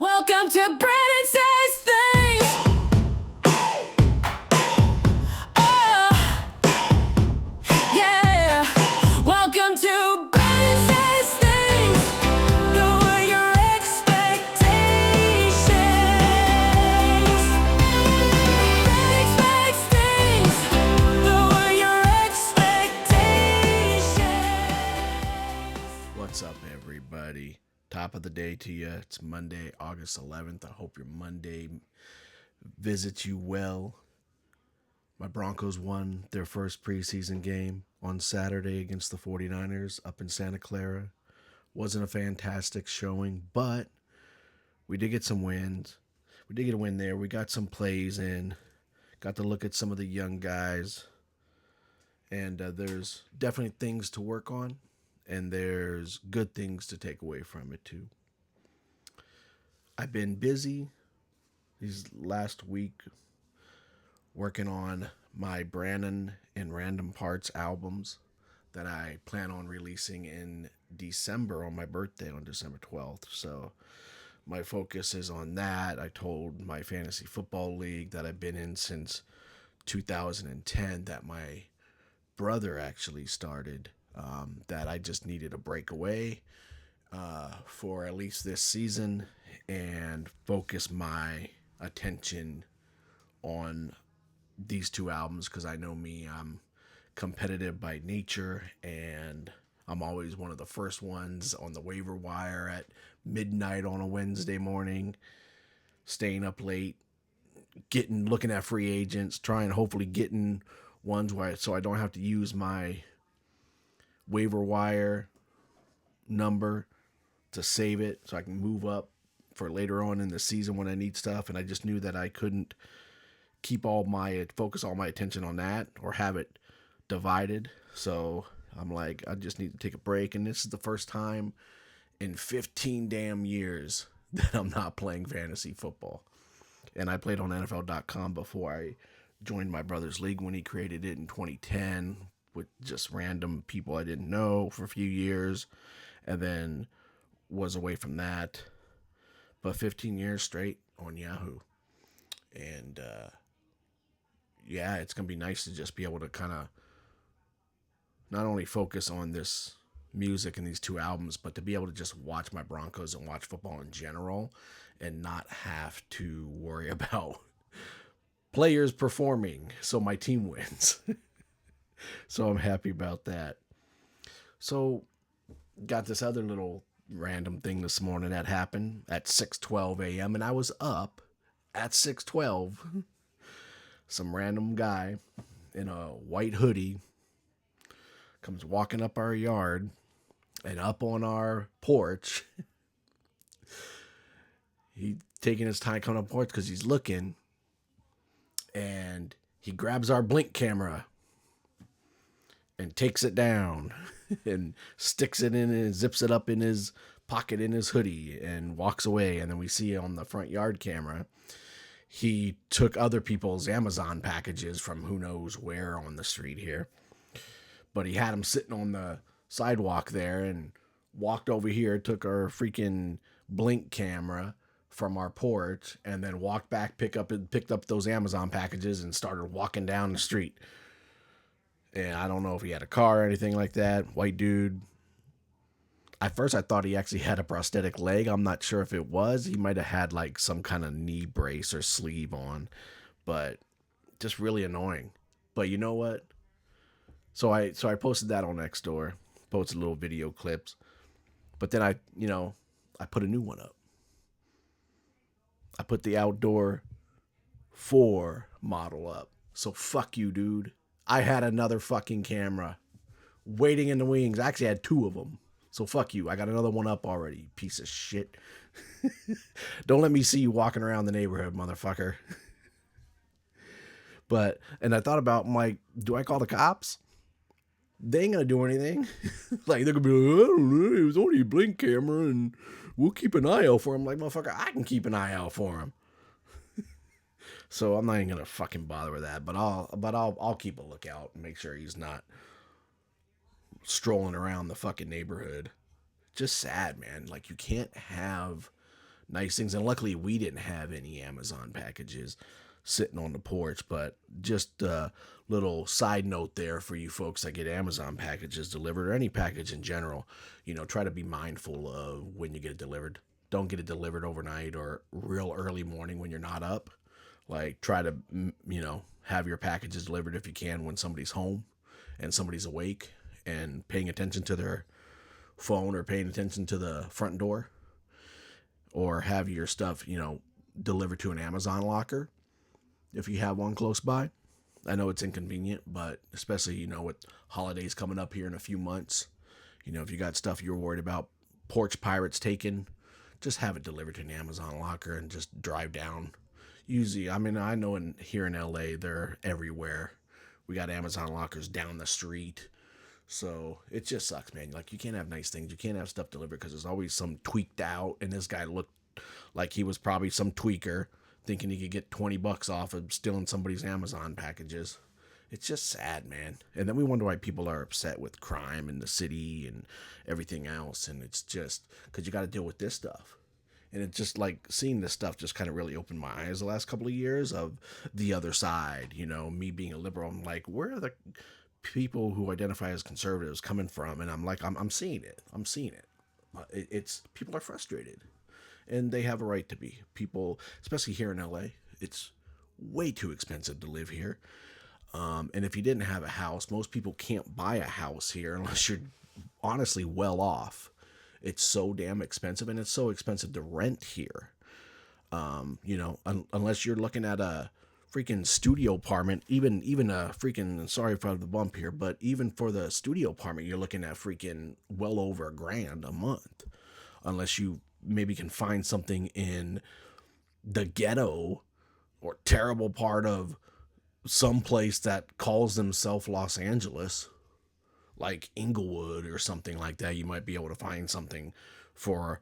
Welcome to Brannon Says Things. Oh, yeah. Welcome to Brannon Says Things. Lower your expectations. Brannon expects things. Lower your expectations. What's up, everybody? Top of the day to you. It's Monday, August 11th. I hope your Monday visits you well. My Broncos won their first preseason game on Saturday against the 49ers up in Santa Clara. Wasn't a fantastic showing, but we did get some wins. We did get a win there. We got some plays in. Got to look at some of the young guys. And there's definitely things to work on. And there's good things to take away from it, too. I've been busy these last week working on my Brannon and Random Parts albums that I plan on releasing in December on my birthday on December 12th. So my focus is on that. I told my fantasy football league that I've been in since 2010 that my brother actually started, that I just needed a breakaway for at least this season and focus my attention on these two albums because I know me, I'm competitive by nature and I'm always one of the first ones on the waiver wire at midnight on a Wednesday morning, staying up late, looking at free agents, trying hopefully getting ones so I don't have to use my waiver wire number to save it so I can move up for later on in the season when I need stuff. And I just knew that I couldn't focus all my attention on that or have it divided. So I'm like, I just need to take a break. And this is the first time in 15 damn years that I'm not playing fantasy football. And I played on NFL.com before I joined my brother's league when he created it in 2010 with just random people I didn't know for a few years, and then was away from that. But 15 years straight on Yahoo. And yeah, it's going to be nice to just be able to kind of not only focus on this music and these two albums, but to be able to just watch my Broncos and watch football in general and not have to worry about players performing so my team wins. So I'm happy about that. So got this other little random thing this morning that happened at 6:12 a.m. and I was up at 6:12. Some random guy in a white hoodie comes walking up our yard and up on our porch. He taking his time coming up porch because he's looking, and he grabs our blink camera and takes it down and sticks it in and zips it up in his pocket in his hoodie and walks away. And then we see on the front yard camera, he took other people's Amazon packages from who knows where on the street here. But he had them sitting on the sidewalk there and walked over here, took our freaking blink camera from our porch, and then walked back, picked up those Amazon packages and started walking down the street. And I don't know if he had a car or anything like that. White dude. At first I thought he actually had a prosthetic leg. I'm not sure if it was. He might have had like some kind of knee brace or sleeve on. But just really annoying. But you know what? So I posted that on Nextdoor. Posted little video clips. But then I put a new one up. I put the outdoor 4 model up. So fuck you, dude. I had another fucking camera waiting in the wings. I actually had 2 of them. So fuck you. I got another one up already, piece of shit. Don't let me see you walking around the neighborhood, motherfucker. And I thought about, I'm like, do I call the cops? They ain't gonna do anything. Like, they're gonna be like, I don't know, it was only a blink camera and we'll keep an eye out for him. Like, motherfucker, I can keep an eye out for him. So I'm not even gonna fucking bother with that, but I'll keep a lookout and make sure he's not strolling around the fucking neighborhood. Just sad, man. Like, you can't have nice things. And luckily, we didn't have any Amazon packages sitting on the porch. But just a little side note there for you folks that get Amazon packages delivered or any package in general. Try to be mindful of when you get it delivered. Don't get it delivered overnight or real early morning when you're not up. Like, try to, have your packages delivered if you can when somebody's home and somebody's awake and paying attention to their phone or paying attention to the front door, or have your stuff, delivered to an Amazon locker if you have one close by. I know it's inconvenient, but especially, with holidays coming up here in a few months, if you got stuff you're worried about porch pirates taking, just have it delivered to an Amazon locker and just drive down. Usually, I mean, I know here in LA, they're everywhere. We got Amazon lockers down the street. So it just sucks, man. Like, you can't have nice things. You can't have stuff delivered because there's always some tweaked out. And this guy looked like he was probably some tweaker thinking he could get $20 off of stealing somebody's Amazon packages. It's just sad, man. And then we wonder why people are upset with crime in the city and everything else. And it's just because you got to deal with this stuff. And it's just like seeing this stuff just kind of really opened my eyes the last couple of years of the other side. Me being a liberal, I'm like, where are the people who identify as conservatives coming from? And I'm like, I'm seeing it. I'm seeing it. It's people are frustrated, and they have a right to be. People, especially here in LA, it's way too expensive to live here. And if you didn't have a house, most people can't buy a house here unless you're honestly well off. It's so damn expensive, and it's so expensive to rent here. Unless you're looking at a freaking studio apartment, even a freaking, sorry for the bump here, but even for the studio apartment, you're looking at freaking well over $1,000 a month, unless you maybe can find something in the ghetto or terrible part of some place that calls themselves Los Angeles, like Inglewood or something like that. You might be able to find something for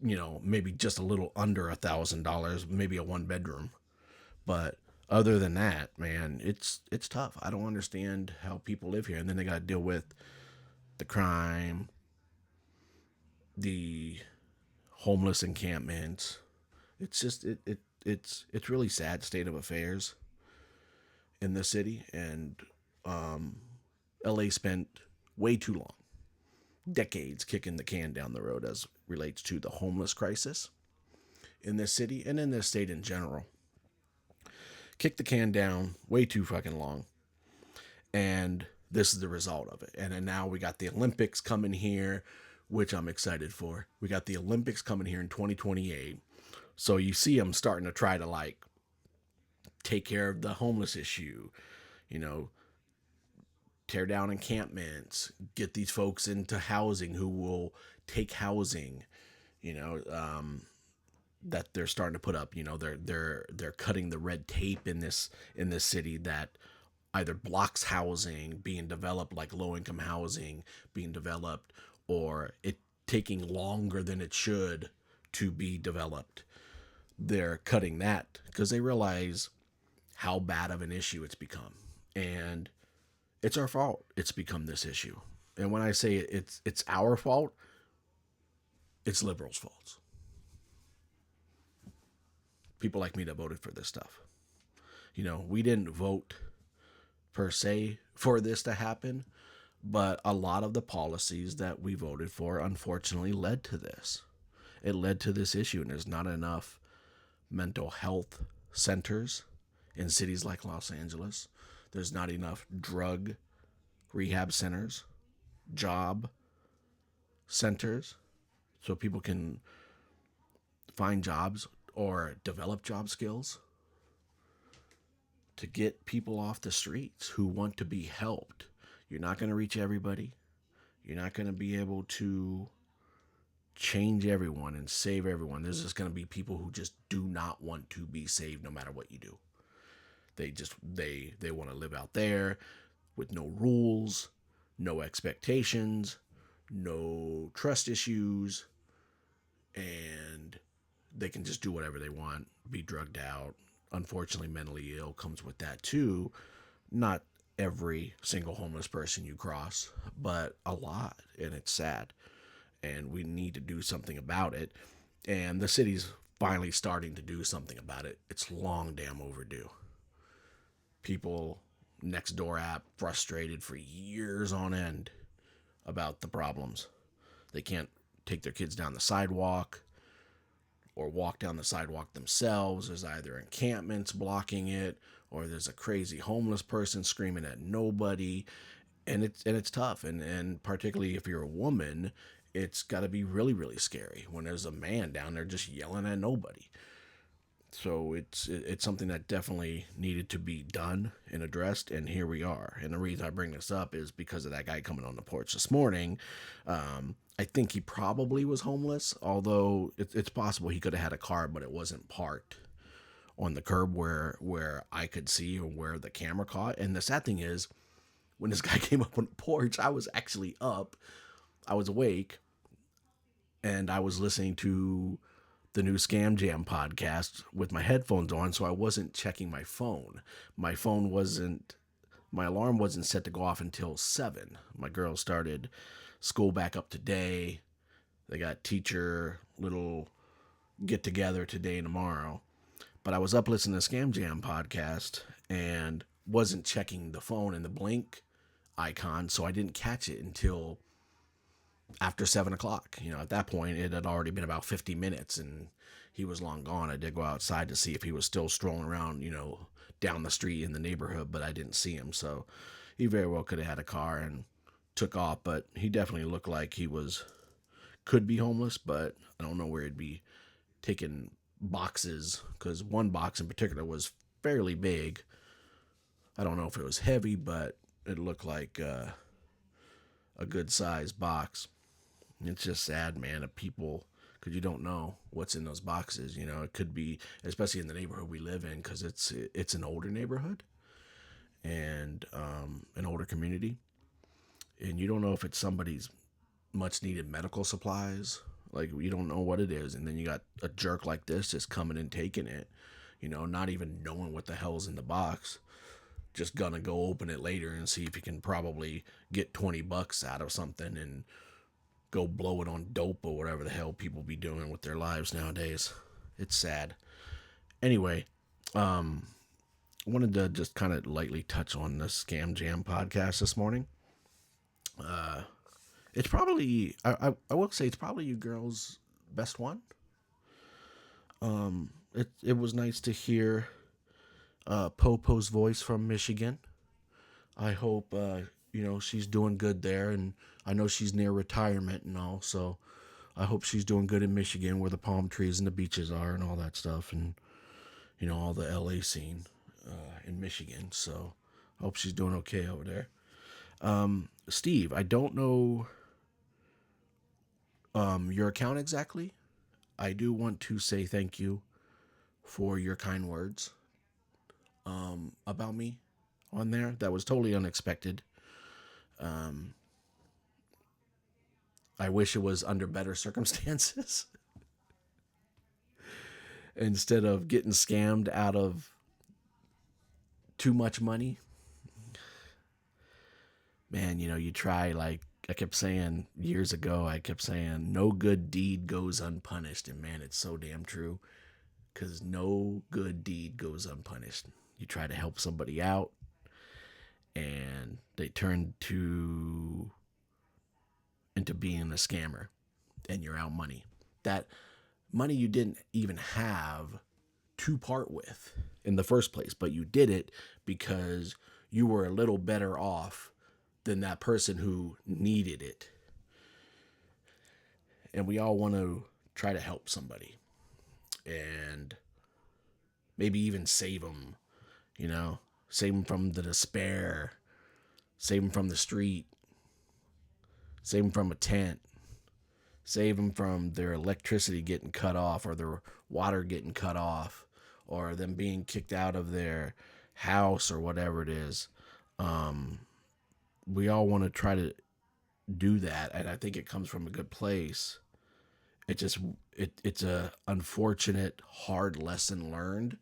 maybe just a little under $1,000, maybe a 1 bedroom. But other than that, man, it's tough. I don't understand how people live here, and then they got to deal with the crime, the homeless encampments. It's just it's really sad state of affairs in the city, and LA spent way too long, decades, kicking the can down the road as relates to the homeless crisis in this city and in this state in general. Kicked the can down way too fucking long, and this is the result of it. And then now we got the Olympics coming here, which I'm excited for. We got the Olympics coming here in 2028. So you see them starting to try to like take care of the homeless issue, tear down encampments, get these folks into housing who will take housing, that they're starting to put up. They're cutting the red tape in this city that either blocks housing being developed, like low income housing being developed, or it taking longer than it should to be developed. They're cutting that because they realize how bad of an issue it's become. And it's our fault it's become this issue. And when I say it's our fault, it's liberals' faults. People like me that voted for this stuff. We didn't vote per se for this to happen, but a lot of the policies that we voted for unfortunately led to this. It led to this issue, and there's not enough mental health centers in cities like Los Angeles. There's not enough drug rehab centers, job centers, so people can find jobs or develop job skills to get people off the streets who want to be helped. You're not going to reach everybody. You're not going to be able to change everyone and save everyone. There's just going to be people who just do not want to be saved no matter what you do. They want to live out there with no rules, no expectations, no trust issues, and they can just do whatever they want, be drugged out. Unfortunately, mentally ill comes with that too. Not every single homeless person you cross, but a lot, and it's sad. And we need to do something about it. And the city's finally starting to do something about it. It's long damn overdue. People next door app frustrated for years on end about the problems. They can't take their kids down the sidewalk or walk down the sidewalk themselves. There's either encampments blocking it, or there's a crazy homeless person screaming at nobody. And it's tough. And particularly if you're a woman, it's got to be really, really scary when there's a man down there just yelling at nobody. So it's something that definitely needed to be done and addressed, and here we are. And the reason I bring this up is because of that guy coming on the porch this morning. I think he probably was homeless, although it's possible he could have had a car, but it wasn't parked on the curb where I could see or where the camera caught. And the sad thing is, when this guy came up on the porch, I was actually up, I was awake, and I was listening to the new Scam Jam podcast with my headphones on, so I wasn't checking my phone. My alarm wasn't set to go off until 7. My girls started school back up today. They got teacher little get together today and tomorrow. But I was up listening to Scam Jam podcast and wasn't checking the phone and the blink icon, so I didn't catch it until after 7 o'clock. At that point, it had already been about 50 minutes and he was long gone. I did go outside to see if he was still strolling around, down the street in the neighborhood, but I didn't see him. So he very well could have had a car and took off, but he definitely looked like could be homeless, but I don't know where he'd be taking boxes, because one box in particular was fairly big. I don't know if it was heavy, but it looked like a good sized box. It's just sad, man, of people, because you don't know what's in those boxes. It could be, especially in the neighborhood we live in, because it's an older neighborhood and an older community, and you don't know if it's somebody's much needed medical supplies. Like, you don't know what it is, and then you got a jerk like this just coming and taking it, not even knowing what the hell's in the box. Just gonna go open it later and see if you can probably get $20 out of something and go blow it on dope or whatever the hell people be doing with their lives nowadays. It's sad. Anyway, I wanted to just kind of lightly touch on the Scam Jam podcast this morning. It's probably, I will say, it's probably you girls' best one. It was nice to hear Popo's voice from Michigan. I hope she's doing good there, and I know she's near retirement and all, so I hope she's doing good in Michigan, where the palm trees and the beaches are and all that stuff, and all the LA scene in Michigan. So I hope she's doing okay over there. Steve, I don't know your account exactly. I do want to say thank you for your kind words about me on there. That was totally unexpected. I wish it was under better circumstances. Instead of getting scammed out of too much money. Man, you try, like I kept saying years ago, no good deed goes unpunished. And man, it's so damn true. Because no good deed goes unpunished. You try to help somebody out, and they turn into being a scammer, and you're out money. That money you didn't even have to part with in the first place, but you did it because you were a little better off than that person who needed it. And we all want to try to help somebody and maybe even save them, save them from the despair, save them from the street, save them from a tent, save them from their electricity getting cut off or their water getting cut off or them being kicked out of their house or whatever it is. We all want to try to do that, and I think it comes from a good place. It's a unfortunate, hard lesson learned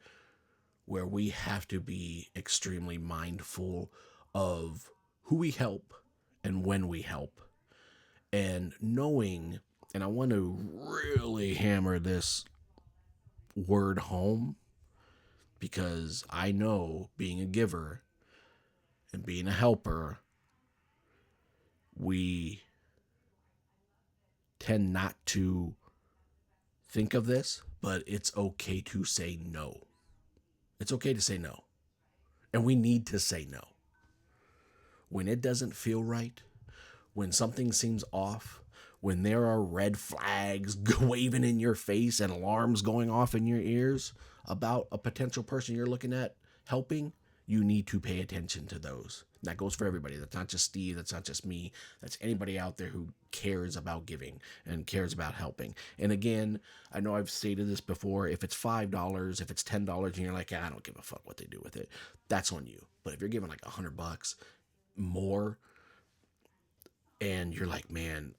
where we have to be extremely mindful of who we help and when we help. And knowing, and I want to really hammer this word home, because I know, being a giver and being a helper, we tend not to think of this, but it's okay to say no. It's okay to say no. And we need to say no. When it doesn't feel right, when something seems off, when there are red flags waving in your face and alarms going off in your ears about a potential person you're looking at helping, you need to pay attention to those. That goes for everybody. That's not just Steve. That's not just me. That's anybody out there who cares about giving and cares about helping. And again, I know I've stated this before. If it's $5, if it's $10, and you're like, I don't give a fuck what they do with it, that's on you. But if you're giving like $100 more, and you're like, man,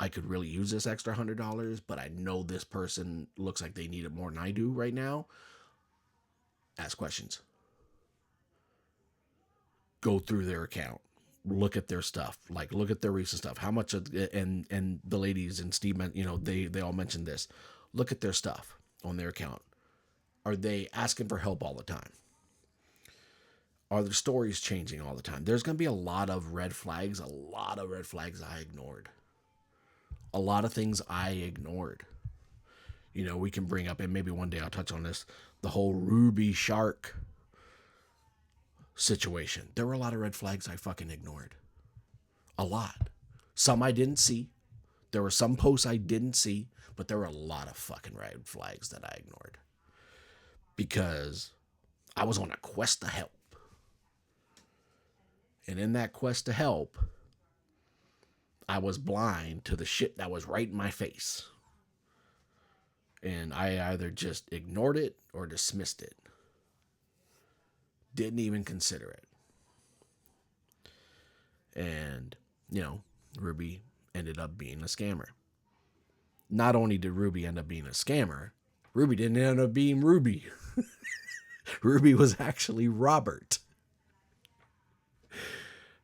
I could really use this extra $100, but I know this person looks like they need it more than I do right now, ask questions. Go through their account. Look at their stuff. Like, look at their recent stuff. How much and the ladies and Steve, they all mentioned this. Look at their stuff on their account. Are they asking for help all the time? Are their stories changing all the time? There's going to be a lot of red flags I ignored. A lot of things I ignored. We can bring up, and maybe one day I'll touch on this, the whole Ruby Shark situation. There were a lot of red flags I fucking ignored. A lot. Some I didn't see. There were some posts I didn't see, but there were a lot of fucking red flags that I ignored. Because I was on a quest to help. And in that quest to help, I was blind to the shit that was right in my face. And I either just ignored it or dismissed it. Didn't even consider it. And, Ruby ended up being a scammer. Not only did Ruby end up being a scammer, Ruby didn't end up being Ruby. Ruby was actually Robert.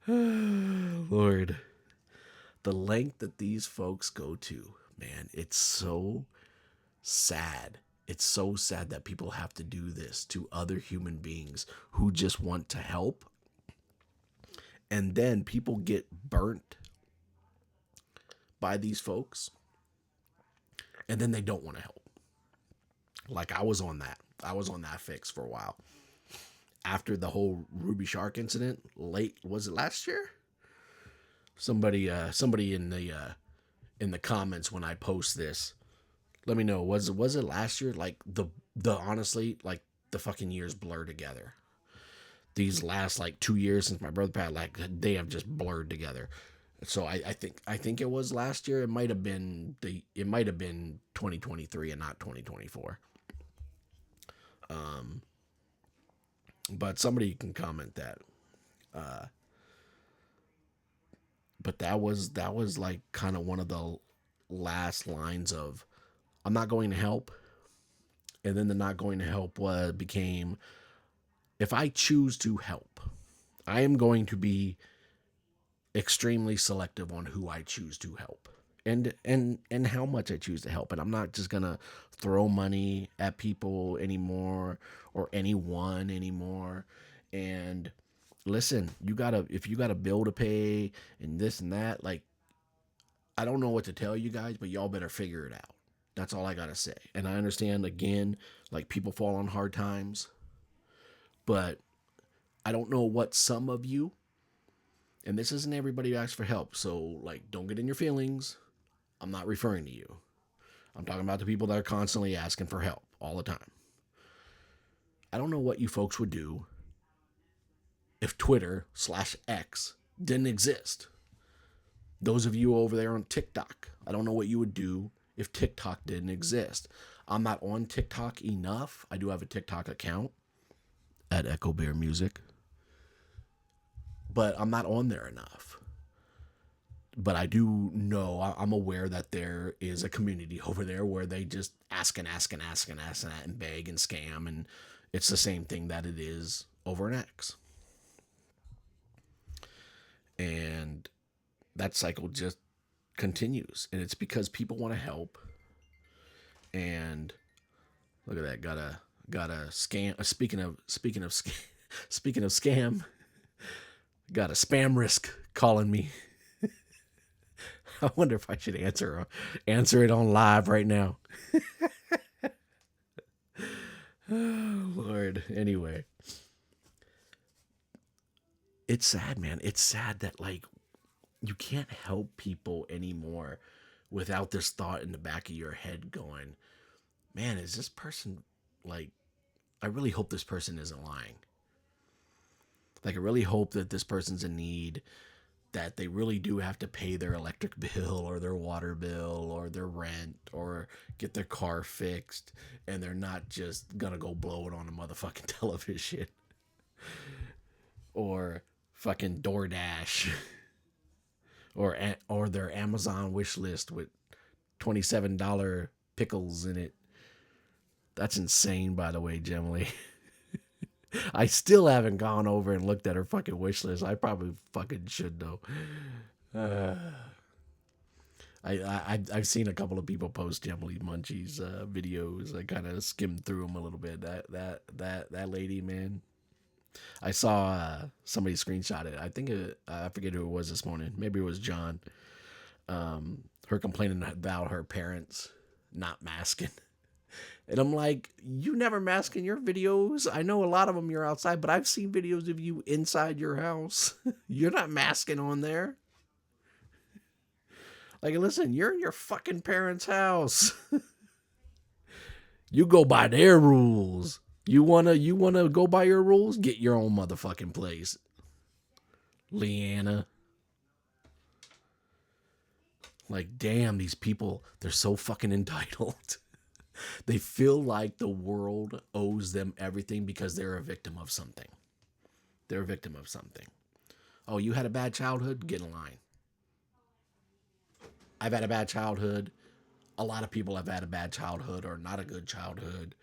Lord. The length that these folks go to, man, it's so sad. It's so sad that people have to do this to other human beings who just want to help. And then people get burnt by these folks. And then they don't want to help. Like, I was on that. I was on that fix for a while. After the whole Ruby Shark incident, was it last year? Somebody in the comments when I post this, let me know. Was it last year? Like the honestly, like the fucking years blur together. These last like 2 years since my brother passed, like they have just blurred together. So I think it was last year. It might have been 2023 and not 2024. But somebody can comment that. But that was like kind of one of the last lines of, I'm not going to help. And then the not going to help became, if I choose to help, I am going to be extremely selective on who I choose to help and how much I choose to help. And I'm not just going to throw money at people anymore or anyone anymore. And listen, if you got a bill to pay and this and that, like, I don't know what to tell you guys, but y'all better figure it out. That's all I got to say. And I understand, again, like, people fall on hard times, but I don't know what some of you, and this isn't everybody who asks for help, so, like, don't get in your feelings. I'm not referring to you. I'm talking about the people that are constantly asking for help all the time. I don't know what you folks would do if Twitter/X didn't exist. Those of you over there on TikTok, I don't know what you would do if TikTok didn't exist. I'm not on TikTok enough. I do have a TikTok account at Echo Bear Music, but I'm not on there enough. But I do know, I'm aware that there is a community over there where they just ask and beg and scam, and it's the same thing that it is over an X. And that cycle just continues, and it's because people want to help, and Look at that. Got a scam. Speaking of scam, got a spam risk calling me. I wonder if I should answer it on live right now. Oh, Lord. Anyway, it's sad, man. It's sad that like you can't help people anymore without this thought in the back of your head going, man, is this person like, I really hope this person isn't lying. Like, I really hope that this person's in need, that they really do have to pay their electric bill or their water bill or their rent or get their car fixed, and they're not just gonna go blow it on a motherfucking television or fucking DoorDash or their Amazon wish list with $27 pickles in it. That's insane, by the way, Gemily. I still haven't gone over and looked at her fucking wish list. I probably fucking should though. I've seen a couple of people post Emily Munchie's videos. I kind of skimmed through them a little bit. That lady, man. I saw somebody screenshot it. I think I forget who it was this morning. Maybe it was John. Her complaining about her parents not masking. And I'm like, you never mask in your videos. I know a lot of them you're outside, but I've seen videos of you inside your house. You're not masking on there. Like, listen, you're in your fucking parents' house. You go by their rules. You wanna go by your rules? Get your own motherfucking place, Leanna. Like, damn, these people, they're so fucking entitled. They feel like the world owes them everything because they're a victim of something. They're a victim of something. Oh, you had a bad childhood? Get in line. I've had a bad childhood. A lot of people have had a bad childhood or not a good childhood.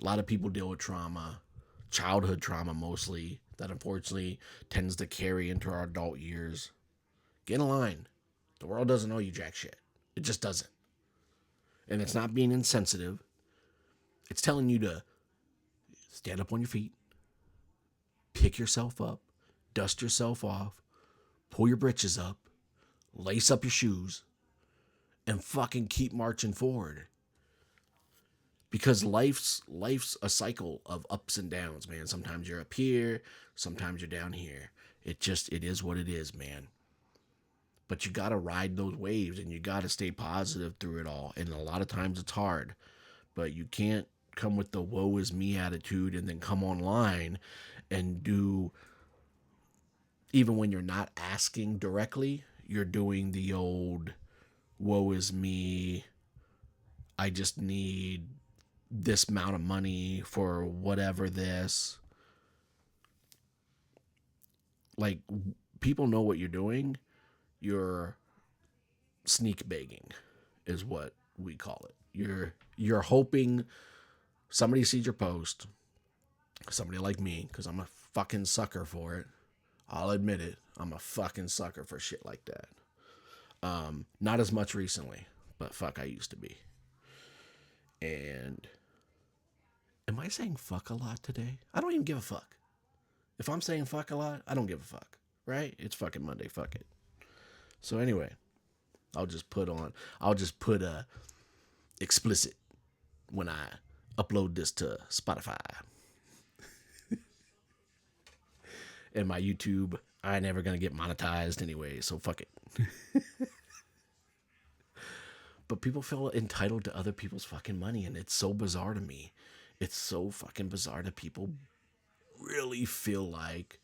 A lot of people deal with trauma, childhood trauma mostly, that unfortunately tends to carry into our adult years. Get in line. The world doesn't owe you jack shit. It just doesn't. And it's not being insensitive. It's telling you to stand up on your feet, pick yourself up, dust yourself off, pull your britches up, lace up your shoes, and fucking keep marching forward. Because life's a cycle of ups and downs, man. Sometimes you're up here, sometimes you're down here. It is what it is, man. But you got to ride those waves and you got to stay positive through it all. And a lot of times it's hard, but you can't come with the woe is me attitude and then come online and do, even when you're not asking directly, you're doing the old woe is me. I just need this amount of money for whatever this. Like, people know what you're doing. You're sneak begging is what we call it. You're hoping somebody sees your post, somebody like me, because I'm a fucking sucker for it. I'll admit it. I'm a fucking sucker for shit like that. Not as much recently, but fuck, I used to be. And am I saying fuck a lot today? I don't even give a fuck. If I'm saying fuck a lot, I don't give a fuck, right? It's fucking Monday, fuck it. So anyway, I'll just put a explicit when I upload this to Spotify. And my YouTube, I ain't never gonna get monetized anyway, so fuck it. But people feel entitled to other people's fucking money, and it's so bizarre to me. It's so fucking bizarre that people really feel like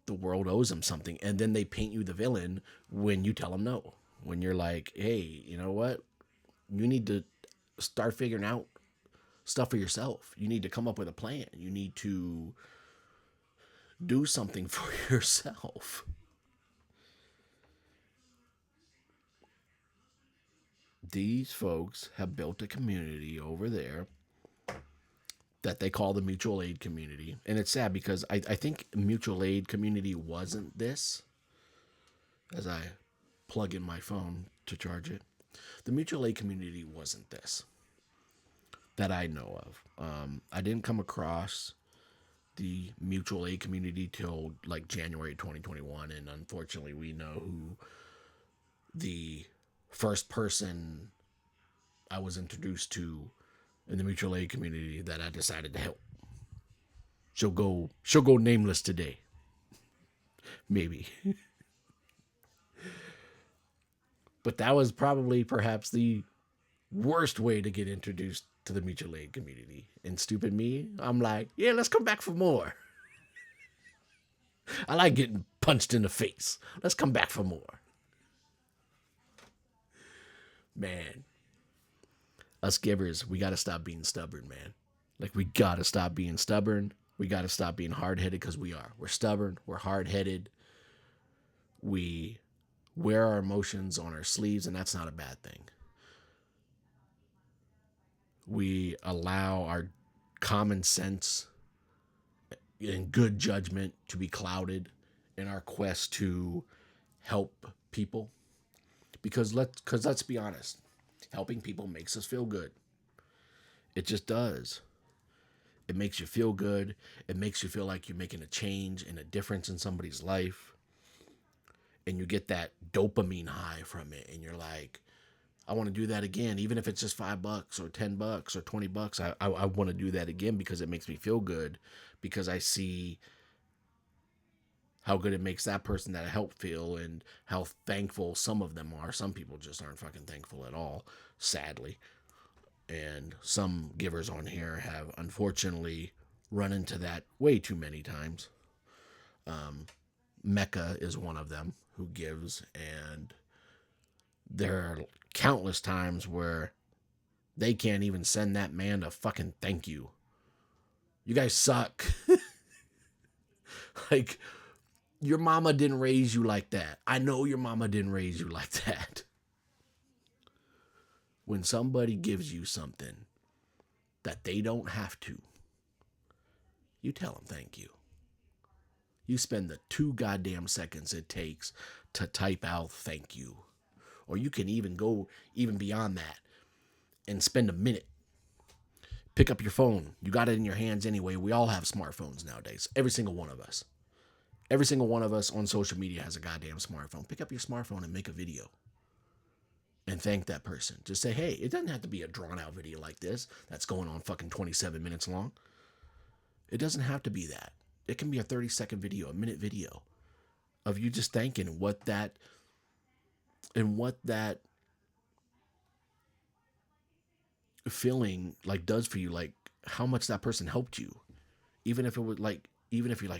the world owes them something, and then they paint you the villain when you tell them no. When you're like, hey, you know what? You need to start figuring out stuff for yourself. You need to come up with a plan. You need to do something for yourself. These folks have built a community over there that they call the mutual aid community. And it's sad because I think mutual aid community wasn't this. As I plug in my phone to charge it. The mutual aid community wasn't this. that I know of. I didn't come across the mutual aid community till like January 2021, and unfortunately, we know who the first person I was introduced to in the mutual aid community that I decided to help. She'll go nameless today. Maybe. But that was probably perhaps the worst way to get introduced to the mutual aid community. And stupid me, I'm like, yeah, let's come back for more. I like getting punched in the face. Let's come back for more. Man, us givers, we got to stop being stubborn, man. Like, we got to stop being stubborn. We got to stop being hard headed, because we are. We're stubborn. We're hard headed. We wear our emotions on our sleeves, and that's not a bad thing. We allow our common sense and good judgment to be clouded in our quest to help people. Because let's be honest, helping people makes us feel good. It just does. It makes you feel good. It makes you feel like you're making a change and a difference in somebody's life. And you get that dopamine high from it. And you're like, I want to do that again. Even if it's just $5 or $10 or $20, I want to do that again, because it makes me feel good. Because I see how good it makes that person that I help feel, and how thankful some of them are. Some people just aren't fucking thankful at all, sadly. And some givers on here have unfortunately run into that way too many times. Mecca is one of them who gives, and there are countless times where they can't even send that man a fucking thank you. You guys suck. Like, your mama didn't raise you like that. I know your mama didn't raise you like that. When somebody gives you something that they don't have to, you tell them thank you. You spend the 2 goddamn seconds it takes to type out thank you. Or you can even go even beyond that and spend a minute. Pick up your phone. You got it in your hands anyway. We all have smartphones nowadays. Every single one of us. Every single one of us on social media has a goddamn smartphone. Pick up your smartphone and make a video. And thank that person. Just say, hey, it doesn't have to be a drawn out video like this that's going on fucking 27 minutes long. It doesn't have to be that. It can be a 30-second video, a minute video of you just thanking what that feeling like does for you, like how much that person helped you. Even if you're like,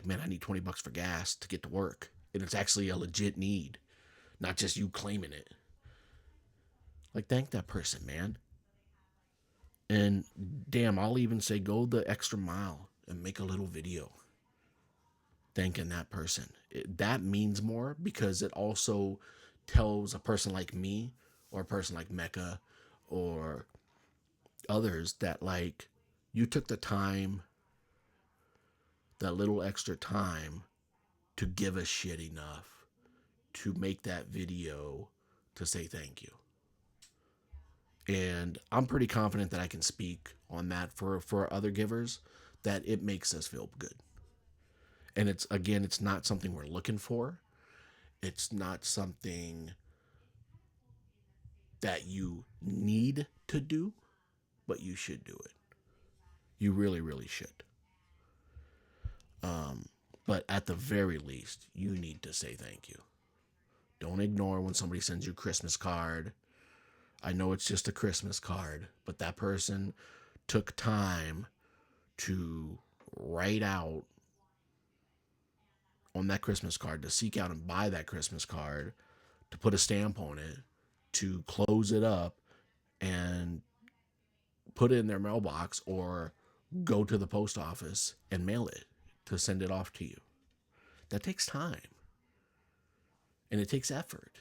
man, I need $20 for gas to get to work, and it's actually a legit need, not just you claiming it. Like, thank that person, man. And damn, I'll even say go the extra mile and make a little video thanking that person. That means more, because it also tells a person like me, or a person like Mecca, or others, that like, you took the time, that little extra time, to give a shit enough to make that video to say thank you. And I'm pretty confident that I can speak on that for other givers, that it makes us feel good. And it's not something we're looking for. It's not something that you need to do, but you should do it. You really, really should. But at the very least, you need to say thank you. Don't ignore when somebody sends you a Christmas card. I know it's just a Christmas card, but that person took time to write out on that Christmas card, to seek out and buy that Christmas card, to put a stamp on it, to close it up and put it in their mailbox, or go to the post office and mail it to send it off to you. That takes time. And it takes effort.